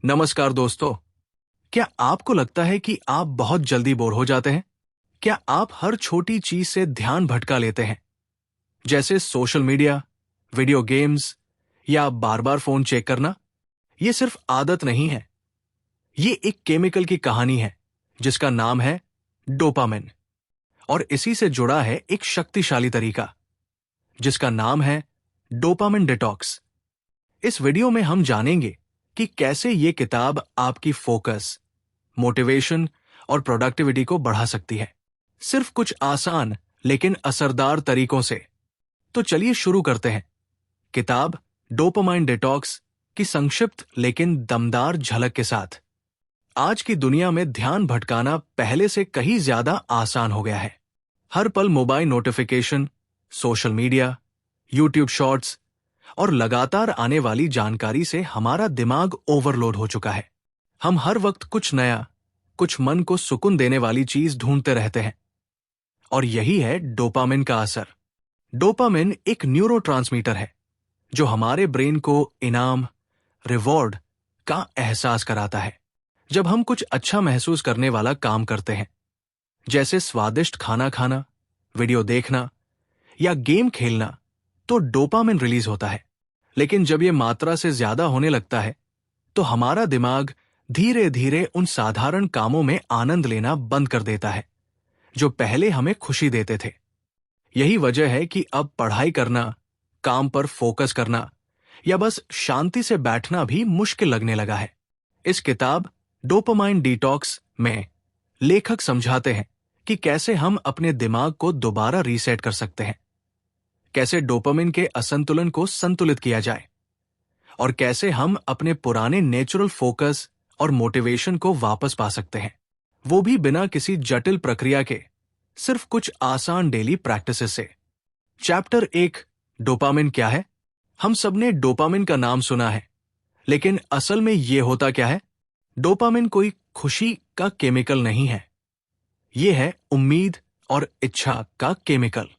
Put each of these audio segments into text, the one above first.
नमस्कार दोस्तों। क्या आपको लगता है कि आप बहुत जल्दी बोर हो जाते हैं? क्या आप हर छोटी चीज से ध्यान भटका लेते हैं, जैसे सोशल मीडिया, वीडियो गेम्स या बार बार फोन चेक करना? ये सिर्फ आदत नहीं है, ये एक केमिकल की कहानी है जिसका नाम है डोपामिन। और इसी से जुड़ा है एक शक्तिशाली तरीका जिसका नाम है डोपामिन डिटॉक्स। इस वीडियो में हम जानेंगे कि कैसे ये किताब आपकी फोकस, मोटिवेशन और प्रोडक्टिविटी को बढ़ा सकती है, सिर्फ कुछ आसान लेकिन असरदार तरीकों से। तो चलिए शुरू करते हैं। किताब डोपामाइन डिटॉक्स की संक्षिप्त लेकिन दमदार झलक के साथ। आज की दुनिया में ध्यान भटकाना पहले से कहीं ज्यादा आसान हो गया है। हर पल mobile notification, social media, YouTube shorts और लगातार आने वाली जानकारी से हमारा दिमाग ओवरलोड हो चुका है। हम हर वक्त कुछ नया, कुछ मन को सुकून देने वाली चीज ढूंढते रहते हैं, और यही है डोपामिन का असर। डोपामिन एक न्यूरोट्रांसमीटर है जो हमारे ब्रेन को इनाम, रिवॉर्ड का एहसास कराता है। जब हम कुछ अच्छा महसूस करने वाला काम करते हैं, जैसे स्वादिष्ट खाना खाना, वीडियो देखना या गेम खेलना, तो डोपामिन रिलीज होता है। लेकिन जब यह मात्रा से ज्यादा होने लगता है, तो हमारा दिमाग धीरे धीरे उन साधारण कामों में आनंद लेना बंद कर देता है जो पहले हमें खुशी देते थे। यही वजह है कि अब पढ़ाई करना, काम पर फोकस करना या बस शांति से बैठना भी मुश्किल लगने लगा है। इस किताब डोपामाइन डिटॉक्स में लेखक समझाते हैं कि कैसे हम अपने दिमाग को दोबारा रीसेट कर सकते हैं, कैसे डोपामिन के असंतुलन को संतुलित किया जाए और कैसे हम अपने पुराने नेचुरल फोकस और मोटिवेशन को वापस पा सकते हैं, वो भी बिना किसी जटिल प्रक्रिया के, सिर्फ कुछ आसान डेली प्रैक्टिसेस से। चैप्टर 1, डोपामिन क्या है? हम सबने डोपामिन का नाम सुना है, लेकिन असल में ये होता क्या है? डोपामिन कोई खुशी का केमिकल नहीं है, ये है उम्मीद और इच्छा का केमिकल।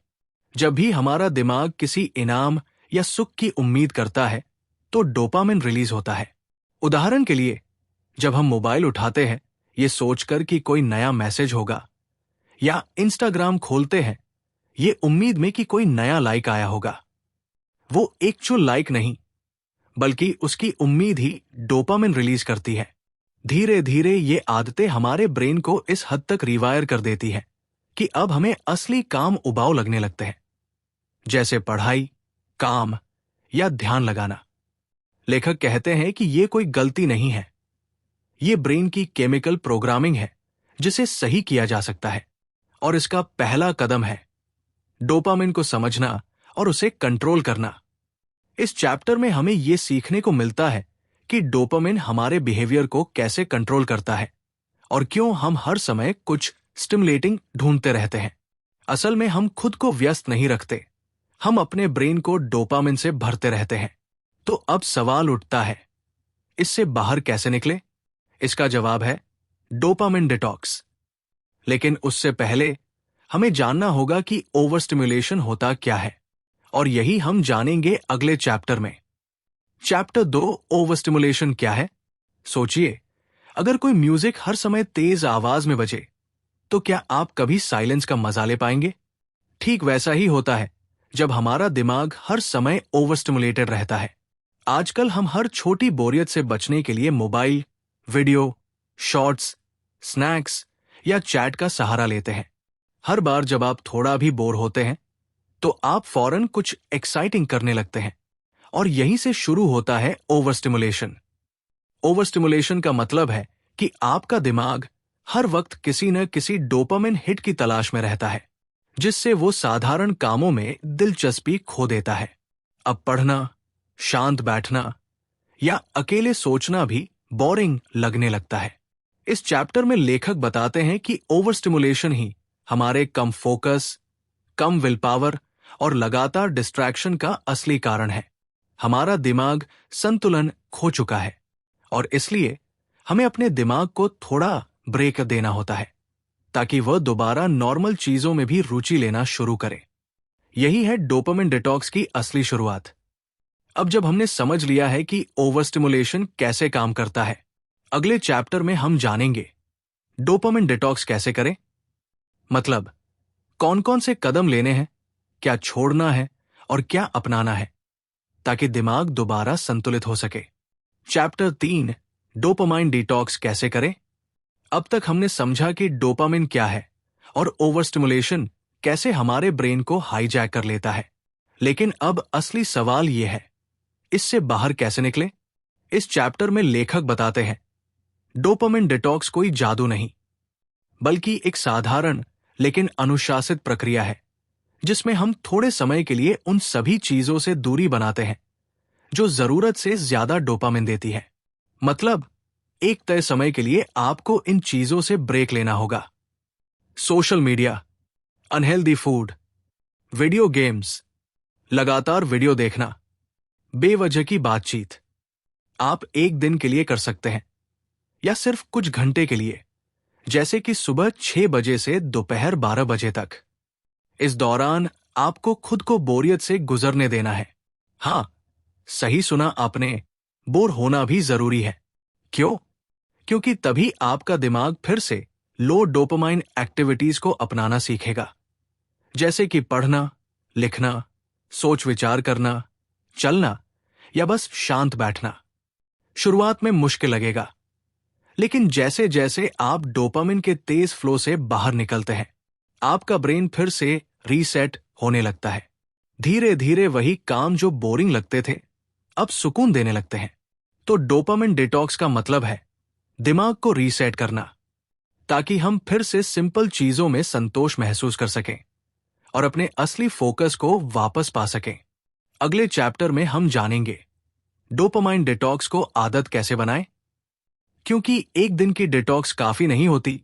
जब भी हमारा दिमाग किसी इनाम या सुख की उम्मीद करता है, तो डोपामिन रिलीज होता है। उदाहरण के लिए, जब हम मोबाइल उठाते हैं ये सोचकर कि कोई नया मैसेज होगा, या इंस्टाग्राम खोलते हैं ये उम्मीद में कि कोई नया लाइक आया होगा, वो एक्चुअल लाइक नहीं, बल्कि उसकी उम्मीद ही डोपामिन रिलीज करती है। धीरे धीरे ये आदतें हमारे ब्रेन को इस हद तक रिवायर कर देती है कि अब हमें असली काम उबाऊ लगने लगते हैं, जैसे पढ़ाई, काम या ध्यान लगाना। लेखक कहते हैं कि ये कोई गलती नहीं है, ये ब्रेन की केमिकल प्रोग्रामिंग है जिसे सही किया जा सकता है। और इसका पहला कदम है डोपामिन को समझना और उसे कंट्रोल करना। इस चैप्टर में हमें यह सीखने को मिलता है कि डोपामिन हमारे बिहेवियर को कैसे कंट्रोल करता है और क्यों हम हर समय कुछ स्टिमुलेटिंग ढूंढते रहते हैं। असल में हम खुद को व्यस्त नहीं रखते, हम अपने ब्रेन को डोपामिन से भरते रहते हैं। तो अब सवाल उठता है, इससे बाहर कैसे निकले? इसका जवाब है डोपामिन डिटॉक्स। लेकिन उससे पहले हमें जानना होगा कि ओवर स्टिमुलेशन होता क्या है, और यही हम जानेंगे अगले चैप्टर में। चैप्टर 2, ओवर स्टिमुलेशन क्या है? सोचिए, अगर कोई म्यूजिक हर समय तेज आवाज में बजे, तो क्या आप कभी साइलेंस का मजा ले पाएंगे? ठीक वैसा ही होता है जब हमारा दिमाग हर समय ओवर स्टिमुलेटेड रहता है। आजकल हम हर छोटी बोरियत से बचने के लिए मोबाइल, वीडियो, शॉर्ट्स, स्नैक्स या चैट का सहारा लेते हैं। हर बार जब आप थोड़ा भी बोर होते हैं, तो आप फौरन कुछ एक्साइटिंग करने लगते हैं, और यहीं से शुरू होता है ओवर स्टिमुलेशन। ओवर स्टिमुलेशन का मतलब है कि आपका दिमाग हर वक्त किसी न किसी डोपामिन हिट की तलाश में रहता है, जिससे वो साधारण कामों में दिलचस्पी खो देता है। अब पढ़ना, शांत बैठना या अकेले सोचना भी बोरिंग लगने लगता है। इस चैप्टर में लेखक बताते हैं कि ओवर स्टिमुलेशन ही हमारे कम फोकस, कम विल पावर और लगातार डिस्ट्रैक्शन का असली कारण है। हमारा दिमाग संतुलन खो चुका है, और इसलिए हमें अपने दिमाग को थोड़ा ब्रेक देना होता है ताकि वह दोबारा नॉर्मल चीजों में भी रुचि लेना शुरू करे। यही है डोपामिन डिटॉक्स की असली शुरुआत। अब जब हमने समझ लिया है कि ओवर स्टिमुलेशन कैसे काम करता है अगले चैप्टर में हम जानेंगे डोपामिन डिटॉक्स कैसे करें, मतलब कौन कौन से कदम लेने हैं, क्या छोड़ना है और क्या अपनाना है ताकि दिमाग दोबारा संतुलित हो सके। चैप्टर 3 डोपामाइन डिटॉक्स कैसे करें। अब तक हमने समझा कि डोपामिन क्या है और ओवर स्टिमुलेशन कैसे हमारे ब्रेन को हाईजैक कर लेता है। लेकिन अब असली सवाल यह है, इससे बाहर कैसे निकलें? इस चैप्टर में लेखक बताते हैं डोपामिन डिटॉक्स कोई जादू नहीं, बल्कि एक साधारण लेकिन अनुशासित प्रक्रिया है जिसमें हम थोड़े समय के लिए उन सभी चीजों से दूरी बनाते हैं जो जरूरत से ज्यादा डोपामिन देती है। मतलब एक तय समय के लिए आपको इन चीजों से ब्रेक लेना होगा। Social media, unhealthy food, video games, लगातार वीडियो देखना, बेवजह की बातचीत आप एक दिन के लिए कर सकते हैं या सिर्फ कुछ घंटे के लिए, जैसे कि सुबह 6 बजे से दोपहर 12 बजे तक। इस दौरान आपको खुद को बोरियत से गुजरने देना है। हां, सही सुना आपने, बोर होना भी जरूरी है। क्यों? क्योंकि तभी आपका दिमाग फिर से लो डोपामाइन एक्टिविटीज को अपनाना सीखेगा, जैसे कि पढ़ना, लिखना, सोच विचार करना, चलना या बस शांत बैठना। शुरुआत में मुश्किल लगेगा, लेकिन जैसे जैसे आप डोपामिन के तेज फ्लो से बाहर निकलते हैं, आपका ब्रेन फिर से रीसेट होने लगता है। धीरे धीरे वही काम जो बोरिंग लगते थे अब सुकून देने लगते हैं। तो डोपामिन डिटॉक्स का मतलब है दिमाग को रीसेट करना, ताकि हम फिर से सिंपल चीजों में संतोष महसूस कर सकें और अपने असली फोकस को वापस पा सकें। अगले चैप्टर में हम जानेंगे डोपामाइन डिटॉक्स को आदत कैसे बनाएं, क्योंकि एक दिन की डिटॉक्स काफी नहीं होती।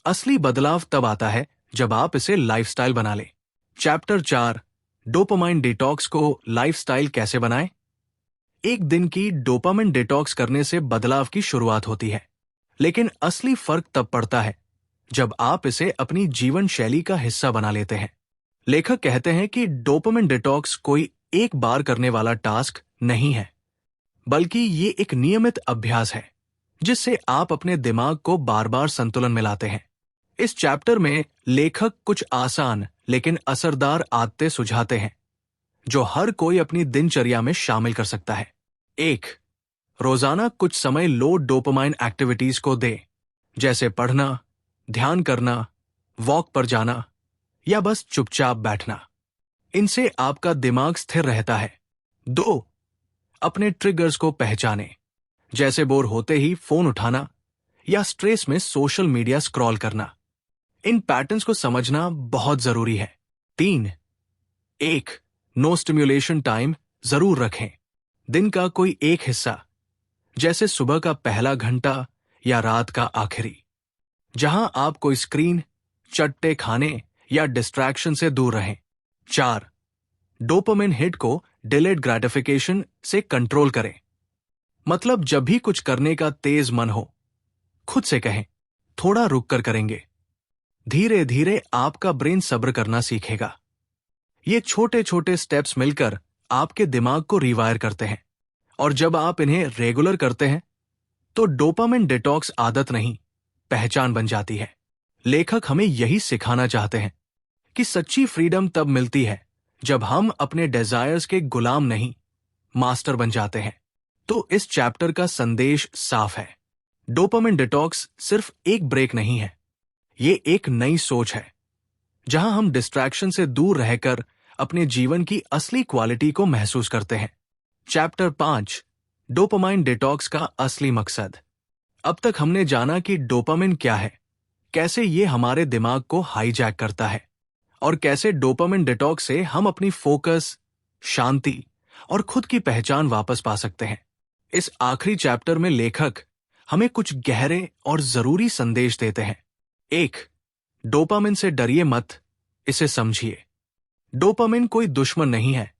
असली बदलाव तब आता है जब आप इसे लाइफस्टाइल बना लें। चैप्टर 4 डोपामाइन डिटॉक्स को लाइफस्टाइल कैसे बनाएं। एक दिन की डोपामिन डिटॉक्स करने से बदलाव की शुरुआत होती है, लेकिन असली फर्क तब पड़ता है जब आप इसे अपनी जीवन शैली का हिस्सा बना लेते हैं। लेखक कहते हैं कि डोपामिन डिटॉक्स कोई एक बार करने वाला टास्क नहीं है, बल्कि ये एक नियमित अभ्यास है जिससे आप अपने दिमाग को बार बार संतुलन में लाते हैं। इस चैप्टर में लेखक कुछ आसान लेकिन असरदार आदतें सुझाते हैं जो हर कोई अपनी दिनचर्या में शामिल कर सकता है। 1. रोजाना कुछ समय लो डोपामाइन एक्टिविटीज को दे, जैसे पढ़ना, ध्यान करना, वॉक पर जाना या बस चुपचाप बैठना। इनसे आपका दिमाग स्थिर रहता है। 2. अपने ट्रिगर्स को पहचानें, जैसे बोर होते ही फोन उठाना या स्ट्रेस में सोशल मीडिया स्क्रॉल करना। इन पैटर्न्स को समझना बहुत जरूरी है। 3. 1. नो स्टिम्युलेशन टाइम जरूर रखें। दिन का कोई एक हिस्सा, जैसे सुबह का पहला घंटा या रात का आखिरी, जहां आप कोई स्क्रीन, चट्टे खाने या डिस्ट्रैक्शन से दूर रहें। 4. डोपामिन हिट को डिलेड ग्रेटिफिकेशन से कंट्रोल करें। मतलब जब भी कुछ करने का तेज मन हो, खुद से कहें थोड़ा रुक कर करेंगे। धीरे धीरे आपका ब्रेन सब्र करना सीखेगा। ये छोटे छोटे स्टेप्स मिलकर आपके दिमाग को रिवायर करते हैं, और जब आप इन्हें रेगुलर करते हैं तो डोपामिन डिटॉक्स आदत नहीं, पहचान बन जाती है। लेखक हमें यही सिखाना चाहते हैं कि सच्ची फ्रीडम तब मिलती है जब हम अपने डिजायर्स के गुलाम नहीं, मास्टर बन जाते हैं। तो इस चैप्टर का संदेश साफ है, डोपामिन डिटॉक्स सिर्फ एक ब्रेक नहीं है, ये एक नई सोच है जहां हम डिस्ट्रैक्शन से दूर रहकर अपने जीवन की असली क्वालिटी को महसूस करते हैं। चैप्टर 5 डोपामाइन डिटॉक्स का असली मकसद। अब तक हमने जाना कि डोपामिन क्या है, कैसे ये हमारे दिमाग को हाईजैक करता है और कैसे डोपामिन डिटॉक्स से हम अपनी फोकस, शांति और खुद की पहचान वापस पा सकते हैं। इस आखिरी चैप्टर में लेखक हमें कुछ गहरे और जरूरी संदेश देते हैं। 1. डोपामिन से डरिए मत, इसे समझिए। डोपामिन कोई दुश्मन नहीं है,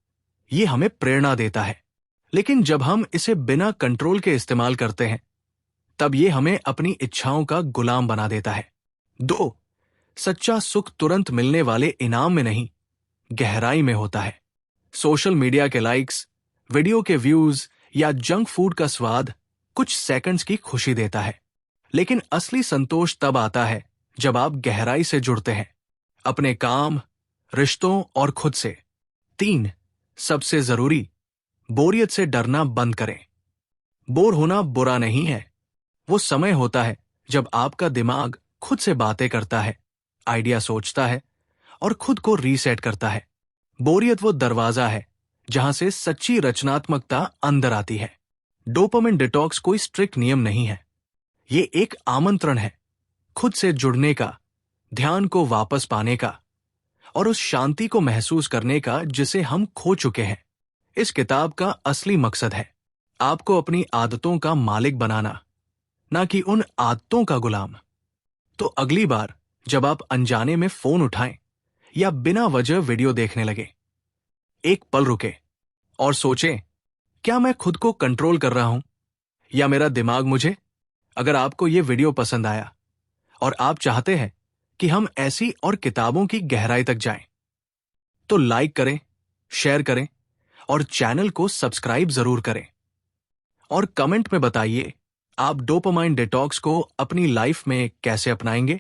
ये हमें प्रेरणा देता है, लेकिन जब हम इसे बिना कंट्रोल के इस्तेमाल करते हैं तब ये हमें अपनी इच्छाओं का गुलाम बना देता है। 2. सच्चा सुख तुरंत मिलने वाले इनाम में नहीं, गहराई में होता है। सोशल मीडिया के लाइक्स, वीडियो के व्यूज या जंक फूड का स्वाद कुछ सेकंड्स की खुशी देता है, लेकिन असली संतोष तब आता है जब आप गहराई से जुड़ते हैं, अपने काम, रिश्तों और खुद से। 3, सबसे जरूरी, बोरियत से डरना बंद करें। बोर होना बुरा नहीं है, वो समय होता है जब आपका दिमाग खुद से बातें करता है, आइडिया सोचता है और खुद को रीसेट करता है। बोरियत वो दरवाजा है जहां से सच्ची रचनात्मकता अंदर आती है। डोपामिन डिटॉक्स कोई स्ट्रिक्ट नियम नहीं है, ये एक आमंत्रण है खुद से जुड़ने का, ध्यान को वापस पाने का और उस शांति को महसूस करने का जिसे हम खो चुके हैं। इस किताब का असली मकसद है आपको अपनी आदतों का मालिक बनाना, ना कि उन आदतों का गुलाम। तो अगली बार जब आप अनजाने में फोन उठाएं या बिना वजह वीडियो देखने लगे, एक पल रुके और सोचें, क्या मैं खुद को कंट्रोल कर रहा हूं या मेरा दिमाग मुझे? अगर आपको यह वीडियो पसंद आया और आप चाहते हैं कि हम ऐसी और किताबों की गहराई तक जाएं, तो लाइक करें, शेयर करें और चैनल को सब्सक्राइब जरूर करें। और कमेंट में बताइए आप डोपामाइन डिटॉक्स को अपनी लाइफ में कैसे अपनाएंगे।